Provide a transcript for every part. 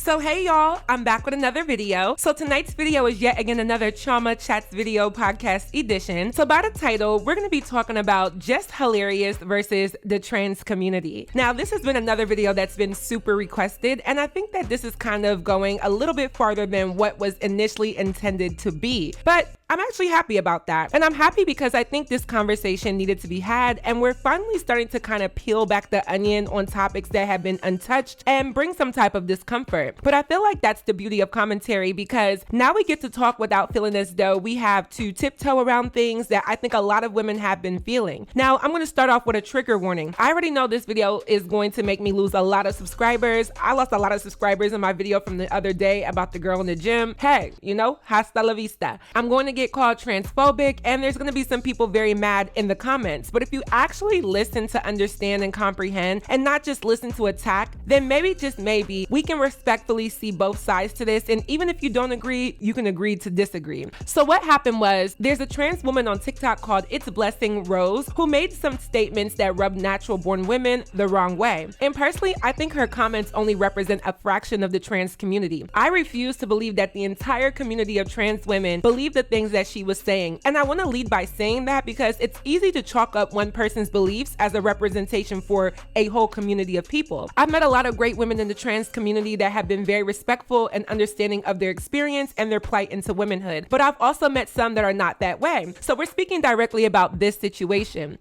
So hey y'all, I'm back with another video. So tonight's video is yet again another Chioma Chats video podcast edition. So by the title, we're going to be talking about just hilarious versus the trans community. Now this has been another video that's been super requested, and I think that this is kind of going a little bit farther than what was initially intended to be. But I'm actually happy about that. And I'm happy because I think this conversation needed to be had, and we're finally starting to kind of peel back the onion on topics that have been untouched and bring some type of discomfort. But I feel like that's the beauty of commentary, because now we get to talk without feeling as though we have to tiptoe around things that I think a lot of women have been feeling. Now, I'm going to start off with a trigger warning. I already know this video is going to make me lose a lot of subscribers. I lost a lot of subscribers in my video from the other day about the girl in the gym. Hey, you know, hasta la vista. I'm going to get called transphobic, and there's going to be some people very mad in the comments. But if you actually listen to understand and comprehend and not just listen to attack, then maybe, just maybe, we can respectfully see both sides to this. And even if you don't agree, you can agree to disagree. So what happened was, there's a trans woman on TikTok called It's Blessing Rose who made some statements that rub natural born women the wrong way. And personally, I think her comments only represent a fraction of the trans community. I refuse to believe that the entire community of trans women believe the things that she was saying. And I want to lead by saying that because it's easy to chalk up one person's beliefs as a representation for a whole community of people. I've met a lot of great women in the trans community that have been very respectful and understanding of their experience and their plight into womanhood. But I've also met some that are not that way. So we're speaking directly about this situation.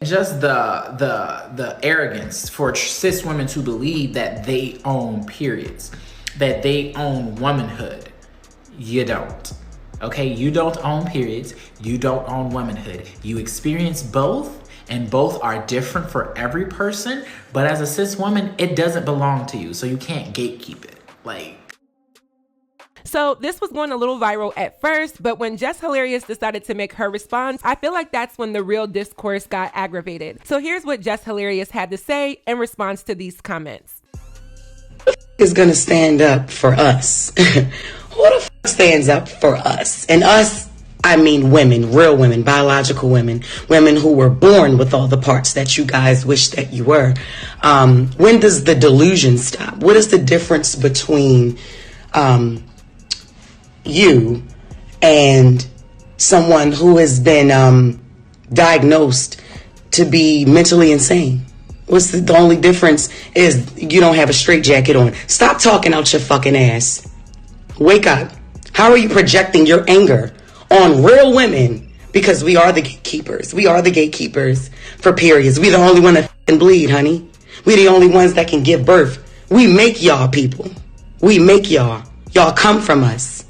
Just the arrogance for cis women to believe that they own periods, that they own womanhood. You don't. Okay, you don't own periods, you don't own womanhood. You experience both, and both are different for every person, but as a cis woman, it doesn't belong to you, so you can't gatekeep it. So this was going a little viral at first, but when Jess Hilarious decided to make her response, I feel like that's when the real discourse got aggravated. So here's what Jess Hilarious had to say in response to these comments. Is gonna stand up for us? Who the fuck stands up for us? And us, I mean women, real women, biological women, women who were born with all the parts that you guys wish that you were. When does the delusion stop? What is the difference between you and someone who has been diagnosed to be mentally insane? What's the only difference is you don't have a straitjacket on. Stop talking out your fucking ass. Wake up. How are you projecting your anger on real women? Because we are the gatekeepers. We are the gatekeepers for periods. We the only one that fucking bleed, honey. We the only ones that can give birth. We make y'all people. We make y'all. Y'all come from us.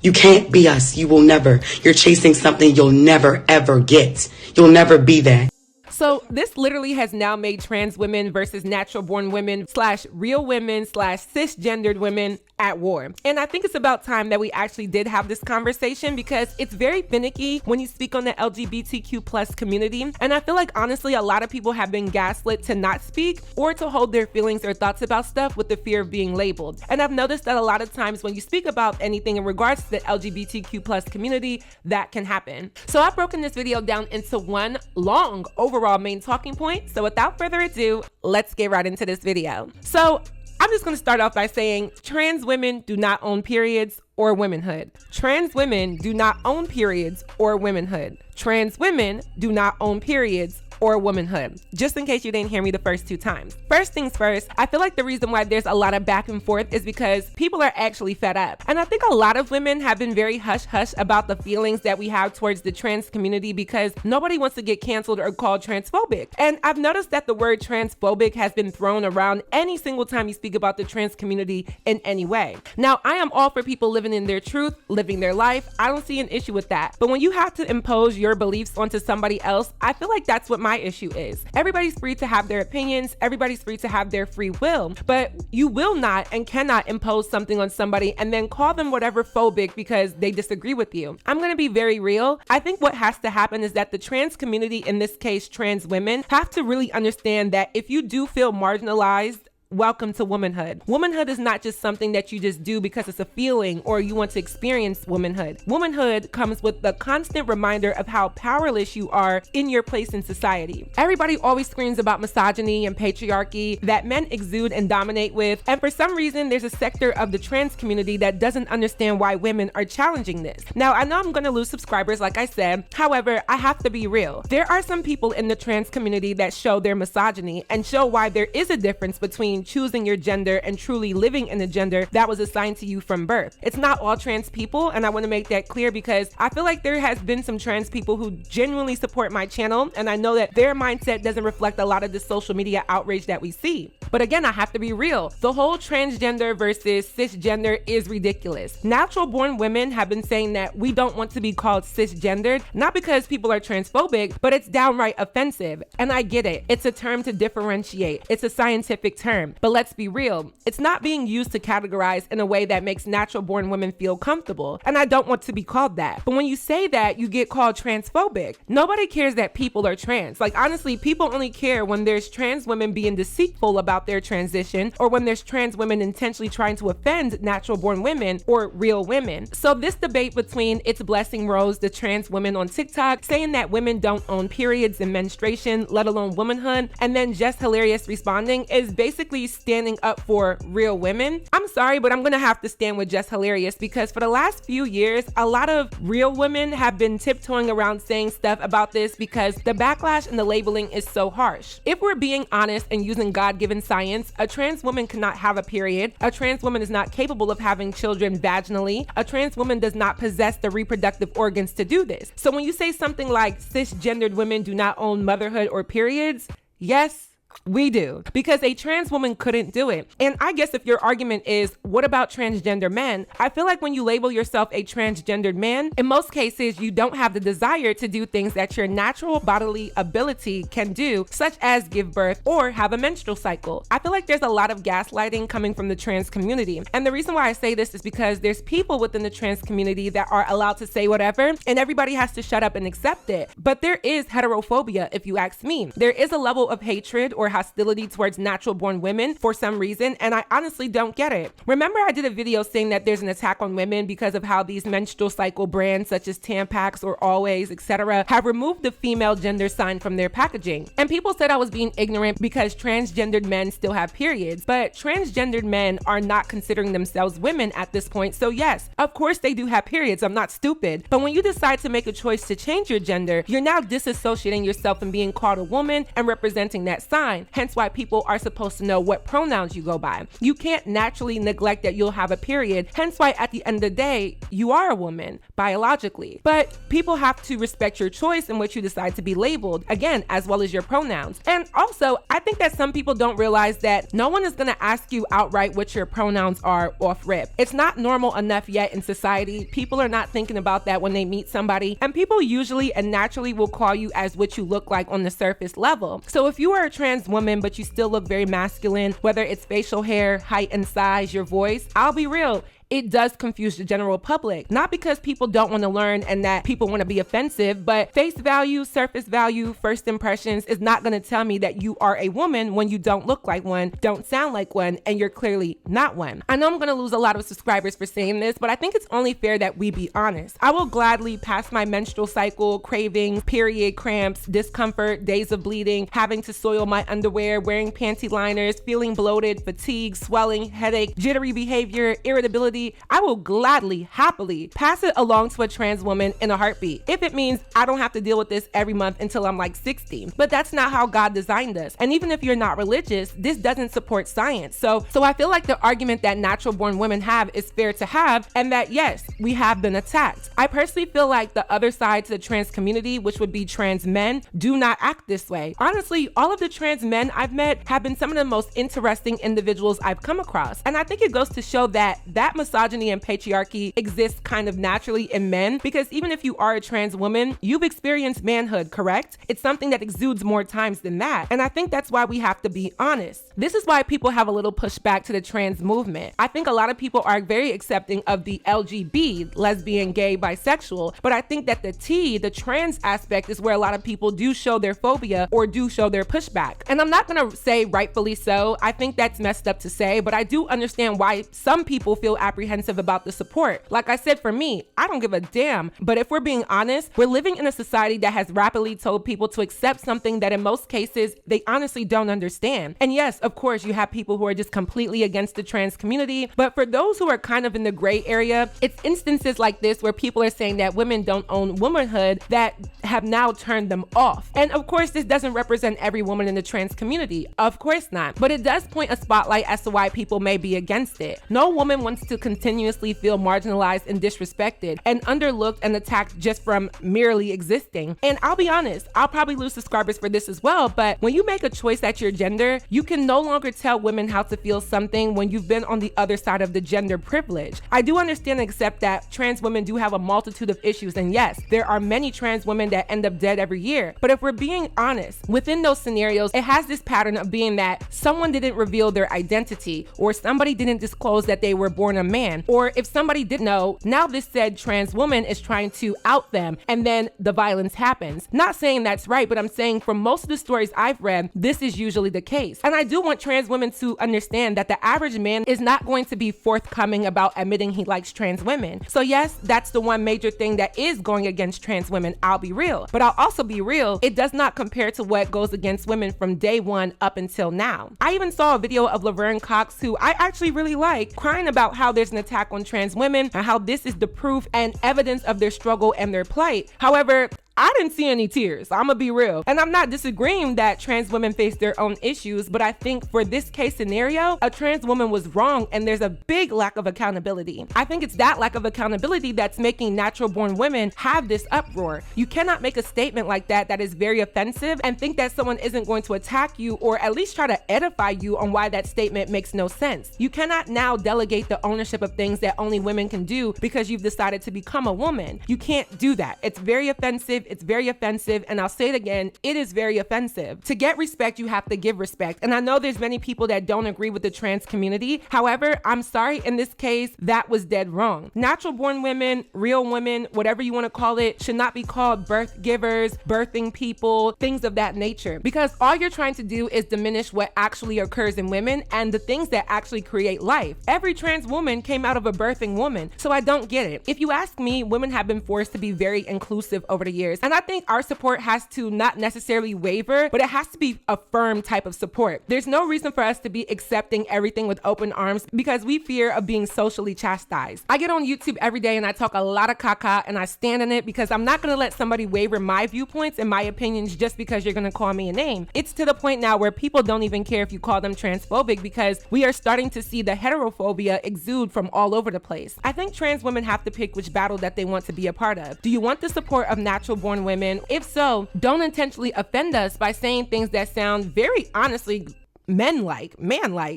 You can't be us. You will never. You're chasing something you'll never ever get. You'll never be that. So this literally has now made trans women versus natural born women / real women / cisgendered women at war. And I think it's about time that we actually did have this conversation, because it's very finicky when you speak on the LGBTQ plus community. And I feel like honestly, a lot of people have been gaslit to not speak or to hold their feelings or thoughts about stuff with the fear of being labeled. And I've noticed that a lot of times when you speak about anything in regards to the LGBTQ plus community, that can happen. So I've broken this video down into one long overall main talking point. So without further ado, let's get right into this video. So I'm just going to start off by saying trans women do not own periods or womanhood. Trans women do not own periods or womanhood. Trans women do not own periods or womanhood, just in case you didn't hear me the first 2 times. First things first, I feel like the reason why there's a lot of back and forth is because people are actually fed up. And I think a lot of women have been very hush-hush about the feelings that we have towards the trans community, because nobody wants to get canceled or called transphobic. And I've noticed that the word transphobic has been thrown around any single time you speak about the trans community in any way. Now, I am all for people living in their truth, living their life. I don't see an issue with that. But when you have to impose your beliefs onto somebody else, I feel like that's what my issue is. Everybody's free to have their opinions. Everybody's free to have their free will, but you will not and cannot impose something on somebody and then call them whatever phobic because they disagree with you. I'm going to be very real. I think what has to happen is that the trans community, in this case, trans women, have to really understand that if you do feel marginalized welcome to womanhood. Womanhood is not just something that you just do because it's a feeling or you want to experience womanhood. Womanhood comes with the constant reminder of how powerless you are in your place in society. Everybody always screams about misogyny and patriarchy that men exude and dominate with, and for some reason there's a sector of the trans community that doesn't understand why women are challenging this. Now, I know I'm gonna lose subscribers like I said, however, I have to be real. There are some people in the trans community that show their misogyny and show why there is a difference between choosing your gender and truly living in the gender that was assigned to you from birth. It's not all trans people, and I want to make that clear because I feel like there has been some trans people who genuinely support my channel, and I know that their mindset doesn't reflect a lot of the social media outrage that we see. But again, I have to be real. The whole transgender versus cisgender is ridiculous. Natural born women have been saying that we don't want to be called cisgendered, not because people are transphobic, but it's downright offensive. And I get it. It's a term to differentiate. It's a scientific term. But let's be real. It's not being used to categorize in a way that makes natural born women feel comfortable. And I don't want to be called that. But when you say that, you get called transphobic. Nobody cares that people are trans. Like, honestly, people only care when there's trans women being deceitful about their transition, or when there's trans women intentionally trying to offend natural born women or real women. So this debate between It's Blessing Rose, the trans women on TikTok, saying that women don't own periods and menstruation, let alone womanhood, and then Jess Hilarious responding, is basically standing up for real women. I'm sorry, but I'm gonna have to stand with Jess Hilarious because for the last few years, a lot of real women have been tiptoeing around saying stuff about this because the backlash and the labeling is so harsh. If we're being honest and using God-given science, a trans woman cannot have a period. A trans woman is not capable of having children vaginally. A trans woman does not possess the reproductive organs to do this. So when you say something like cisgendered women do not own motherhood or periods, yes, we do, because a trans woman couldn't do it. And I guess if your argument is, what about transgender men? I feel like when you label yourself a transgendered man, in most cases, you don't have the desire to do things that your natural bodily ability can do, such as give birth or have a menstrual cycle. I feel like there's a lot of gaslighting coming from the trans community. And the reason why I say this is because there's people within the trans community that are allowed to say whatever, and everybody has to shut up and accept it. But there is heterophobia, if you ask me. There is a level of hatred or hostility towards natural born women for some reason, and I honestly don't get it. Remember, I did a video saying that there's an attack on women because of how these menstrual cycle brands such as Tampax or Always, etc., have removed the female gender sign from their packaging. And people said I was being ignorant because transgendered men still have periods, but transgendered men are not considering themselves women at this point. So yes, of course they do have periods. I'm not stupid. But when you decide to make a choice to change your gender, you're now disassociating yourself from being called a woman and representing that sign. Hence why people are supposed to know what pronouns you go by. You can't naturally neglect that you'll have a period. Hence why at the end of the day, you are a woman biologically. But people have to respect your choice in which you decide to be labeled, again, as well as your pronouns. And also, I think that some people don't realize that no one is gonna ask you outright what your pronouns are off rip. It's not normal enough yet in society. People are not thinking about that when they meet somebody, and people usually and naturally will call you as what you look like on the surface level. So if you are a trans woman, but you still look very masculine, whether it's facial hair, height and size, your voice, I'll be real, it does confuse the general public. Not because people don't want to learn and that people want to be offensive, but face value, surface value, first impressions is not going to tell me that you are a woman when you don't look like one, don't sound like one, and you're clearly not one. I know I'm going to lose a lot of subscribers for saying this, but I think it's only fair that we be honest. I will gladly pass my menstrual cycle, cravings, period cramps, discomfort, days of bleeding, having to soil my underwear, wearing panty liners, feeling bloated, fatigue, swelling, headache, jittery behavior, irritability. I will gladly, happily pass it along to a trans woman in a heartbeat if it means I don't have to deal with this every month until I'm like 60. But that's not how God designed us. And even if you're not religious, this doesn't support science. So I feel like the argument that natural born women have is fair to have, and that yes, we have been attacked. I personally feel like the other side to the trans community, which would be trans men, do not act this way. Honestly, all of the trans men I've met have been some of the most interesting individuals I've come across. And I think it goes to show that misogyny and patriarchy exists kind of naturally in men, because even if you are a trans woman, you've experienced manhood, correct? It's something that exudes more times than that. And I think that's why we have to be honest. This is why people have a little pushback to the trans movement. I think a lot of people are very accepting of the LGB, lesbian, gay, bisexual, but I think that the trans aspect is where a lot of people do show their phobia or do show their pushback. And I'm not gonna say rightfully so. I think that's messed up to say, but I do understand why some people feel apprehensive about the support. Like I said, for me, I don't give a damn. But if we're being honest, we're living in a society that has rapidly told people to accept something that in most cases, they honestly don't understand. And yes, of course, you have people who are just completely against the trans community, but for those who are kind of in the gray area, it's instances like this where people are saying that women don't own womanhood that have now turned them off. And of course, this doesn't represent every woman in the trans community. Of course not. But it does point a spotlight as to why people may be against it. No woman wants to continuously feel marginalized and disrespected and underlooked and attacked just from merely existing. And I'll be honest, I'll probably lose subscribers for this as well, but when you make a choice at your gender, you can no longer tell women how to feel something when you've been on the other side of the gender privilege. I do understand and accept that trans women do have a multitude of issues, and yes, there are many trans women that end up dead every year. But if we're being honest, within those scenarios, it has this pattern of being that someone didn't reveal their identity, or somebody didn't disclose that they were born a man, or if somebody didn't know, now this said trans woman is trying to out them, and then the violence happens. Not saying that's right, but I'm saying from most of the stories I've read, this is usually the case. And I do want trans women to understand that the average man is not going to be forthcoming about admitting he likes trans women. So yes, that's the one major thing that is going against trans women. I'll be real, but I'll also be real. It does not compare to what goes against women from day one up until now. I even saw a video of Laverne Cox, who I actually really like, crying about how there's an attack on trans women and how this is the proof and evidence of their struggle and their plight. However, I didn't see any tears. I'm gonna be real. And I'm not disagreeing that trans women face their own issues, but I think for this case scenario, a trans woman was wrong and there's a big lack of accountability. I think it's that lack of accountability that's making natural born women have this uproar. You cannot make a statement like that that is very offensive and think that someone isn't going to attack you or at least try to edify you on why that statement makes no sense. You cannot now delegate the ownership of things that only women can do because you've decided to become a woman. You can't do that. It's very offensive. It's very offensive, and I'll say it again, it is very offensive. To get respect, you have to give respect. And I know there's many people that don't agree with the trans community. However, I'm sorry, in this case, that was dead wrong. Natural born women, real women, whatever you want to call it, should not be called birth givers, birthing people, things of that nature. Because all you're trying to do is diminish what actually occurs in women and the things that actually create life. Every trans woman came out of a birthing woman, so I don't get it. If you ask me, women have been forced to be very inclusive over the years. And I think our support has to not necessarily waver, but it has to be a firm type of support. There's no reason for us to be accepting everything with open arms because we fear of being socially chastised. I get on YouTube every day and I talk a lot of caca and I stand in it because I'm not going to let somebody waver my viewpoints and my opinions just because you're going to call me a name. It's to the point now where people don't even care if you call them transphobic because we are starting to see the heterophobia exude from all over the place. I think trans women have to pick which battle that they want to be a part of. Do you want the support of natural born women? If so, don't intentionally offend us by saying things that sound very honestly man-like.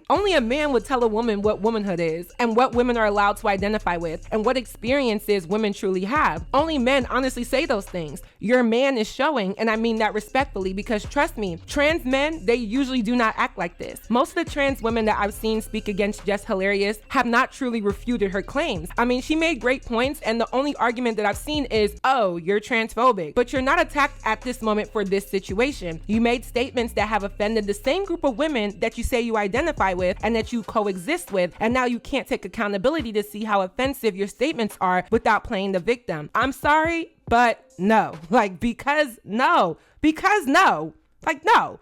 Only a man would tell a woman what womanhood is and what women are allowed to identify with and what experiences women truly have. Only men honestly say those things. Your man is showing, and I mean that respectfully because trust me, trans men, they usually do not act like this. Most of the trans women that I've seen speak against Jess Hilarious have not truly refuted her claims. I mean, she made great points and the only argument that I've seen is, oh, you're transphobic, but you're not attacked at this moment for this situation. You made statements that have offended the same group of women that you say you identify with and that you coexist with, and now you can't take accountability to see how offensive your statements are without playing the victim. I'm sorry, but no. Because no.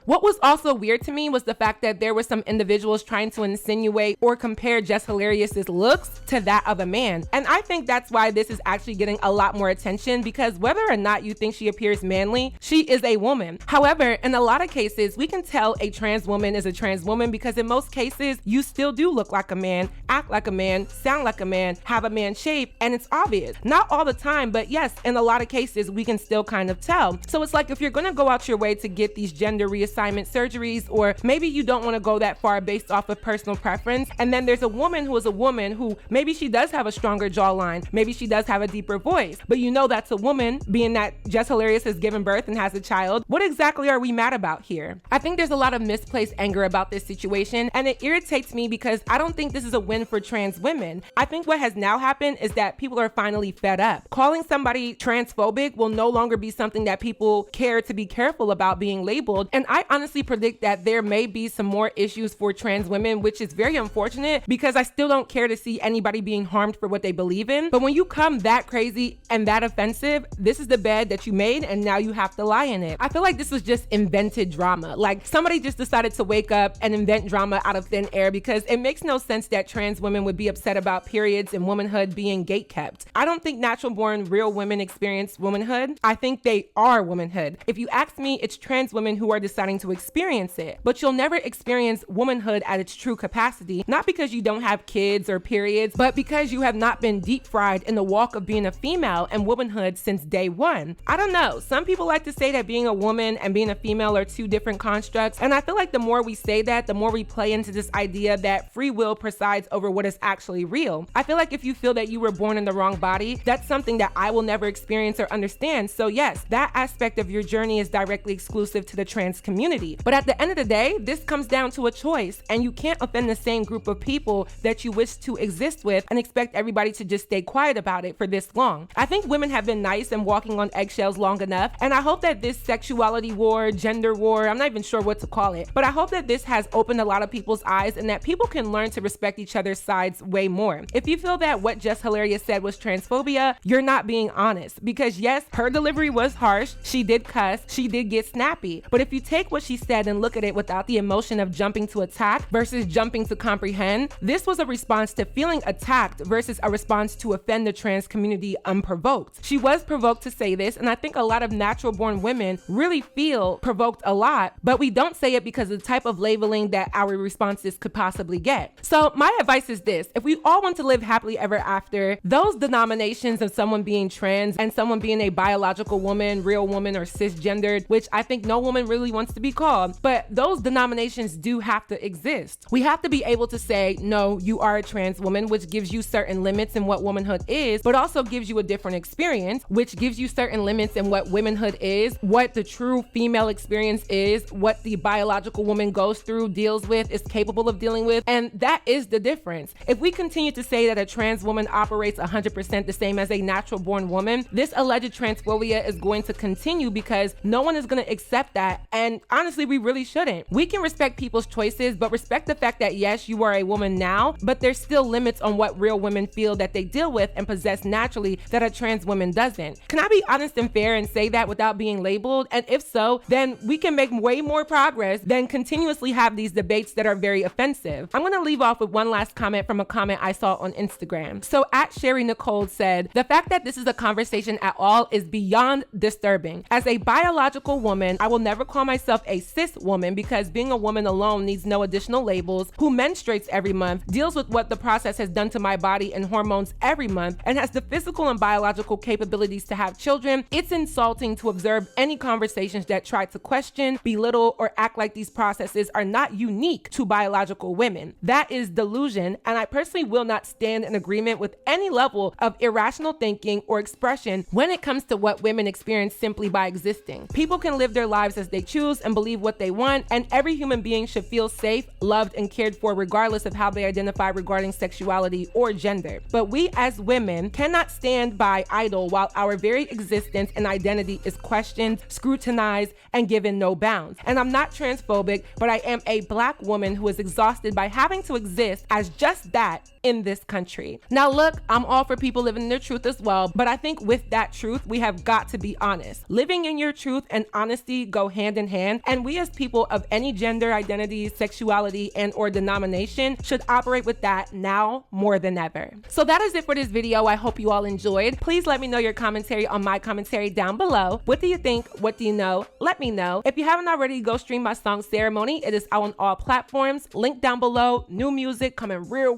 What was also weird to me was the fact that there were some individuals trying to insinuate or compare Jess Hilarious's looks to that of a man. And I think that's why this is actually getting a lot more attention because whether or not you think she appears manly, she is a woman. However, in a lot of cases, we can tell a trans woman is a trans woman because in most cases, you still do look like a man, act like a man, sound like a man, have a man shape, and it's obvious. Not all the time, but yes, in a lot of cases, we can still kind of tell. So it's like if you're gonna go out your way to get these these gender reassignment surgeries, or maybe you don't want to go that far based off of personal preference. And then there's a woman who is a woman who maybe she does have a stronger jawline, maybe she does have a deeper voice, but you know that's a woman, being that Jess Hilarious has given birth and has a child. What exactly are we mad about here? I think there's a lot of misplaced anger about this situation, and it irritates me because I don't think this is a win for trans women. I think what has now happened is that people are finally fed up. Calling somebody transphobic will no longer be something that people care to be careful about being labeled, and I honestly predict that there may be some more issues for trans women, which is very unfortunate because I still don't care to see anybody being harmed for what they believe in. But when you come that crazy and that offensive, this is the bed that you made and now you have to lie in it. I feel like this was just invented drama. Like somebody just decided to wake up and invent drama out of thin air, because it makes no sense that trans women would be upset about periods and womanhood being gatekept. I don't think natural born real women experience womanhood. I think they are womanhood. If you ask me, it's trans women who are deciding to experience it, but you'll never experience womanhood at its true capacity, not because you don't have kids or periods, but because you have not been deep fried in the walk of being a female and womanhood since day one. I don't know. Some people like to say that being a woman and being a female are two different constructs, and I feel like the more we say that, the more we play into this idea that free will presides over what is actually real. I feel like if you feel that you were born in the wrong body, that's something that I will never experience or understand. So yes, that aspect of your journey is directly exclusive to the trans community. But at the end of the day, this comes down to a choice, and you can't offend the same group of people that you wish to exist with and expect everybody to just stay quiet about it for this long. I think women have been nice and walking on eggshells long enough, and I hope that this sexuality war, gender war, I'm not even sure what to call it, but I hope that this has opened a lot of people's eyes and that people can learn to respect each other's sides way more. If you feel that what Jess Hilarious said was transphobia, you're not being honest, because yes, her delivery was harsh, she did cuss, she did get snappy, but if you take what she said and look at it without the emotion of jumping to attack versus jumping to comprehend, this was a response to feeling attacked versus a response to offend the trans community unprovoked. She was provoked to say this, and I think a lot of natural born women really feel provoked a lot, but we don't say it because of the type of labeling that our responses could possibly get. So my advice is this: if we all want to live happily ever after, those denominations of someone being trans and someone being a biological woman, real woman, or cisgendered, which I think no woman really wants to be called, but those denominations do have to exist. We have to be able to say, no, you are a trans woman, which gives you certain limits in what womanhood is, but also gives you a different experience, which gives you certain limits in what womanhood is, what the true female experience is, what the biological woman goes through, deals with, is capable of dealing with, and that is the difference. If we continue to say that a trans woman operates 100% the same as a natural born woman, this alleged transphobia is going to continue because no one is going to accept that, and honestly, we really shouldn't. We can respect people's choices, but respect the fact that yes, you are a woman now, but there's still limits on what real women feel that they deal with and possess naturally that a trans woman doesn't. Can I be honest and fair and say that without being labeled? And if so, then we can make way more progress than continuously have these debates that are very offensive. I'm gonna leave off with one last comment from a comment I saw on Instagram. So at Sherry Nicole said, the fact that this is a conversation at all is beyond disturbing. As a biological woman, I will never call myself a cis woman because being a woman alone needs no additional labels, who menstruates every month, deals with what the process has done to my body and hormones every month, and has the physical and biological capabilities to have children. It's insulting to observe any conversations that try to question, belittle, or act like these processes are not unique to biological women. That is delusion, and I personally will not stand in agreement with any level of irrational thinking or expression when it comes to what women experience simply by existing. People can live their lives as they choose and believe what they want, and every human being should feel safe, loved, and cared for regardless of how they identify regarding sexuality or gender. But we as women cannot stand by idle while our very existence and identity is questioned, scrutinized, and given no bounds. And I'm not transphobic, but I am a Black woman who is exhausted by having to exist as just that in this country. Now look, I'm all for people living in their truth as well, but I think with that truth, we have got to be honest. Living in your truth and honesty go hand in hand, and we as people of any gender identity, sexuality, and or denomination should operate with that now more than ever. So that is it for this video. I hope you all enjoyed. Please let me know your commentary on my commentary down below. What do you think? What do you know? Let me know. If you haven't already, go stream my song Ceremony. It is out on all platforms. Link down below. New music coming real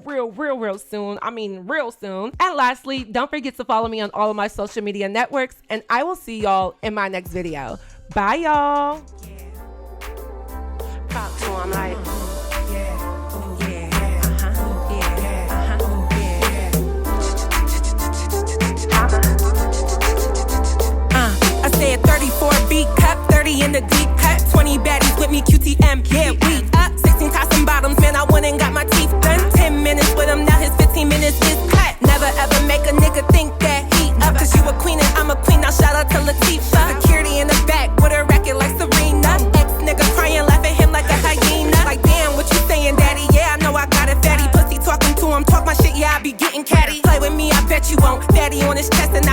soon. I mean real soon. And lastly, don't forget to follow me on all of my social media networks, and I will see y'all in my next video. Bye y'all. Talk to him like, I said 34 B cup, 30 in the deep cut, 20 baddies with me, QTM, yeah, we up. 16 tops and bottoms, man, I went and got my teeth done. 10 minutes with him, now his 15 minutes is cut. Never ever make a nigga think that he up, cause you a queen and I'm a queen, now shout out to Latifah. Security in the back with a racket like Serena. Ex-nigga crying, laugh at him like a hyena. Like, damn, what you saying, daddy? Yeah, I know I got it fatty. Pussy talking to him, talk my shit, yeah, I be getting catty. Play with me, I bet you won't. Daddy on his chest and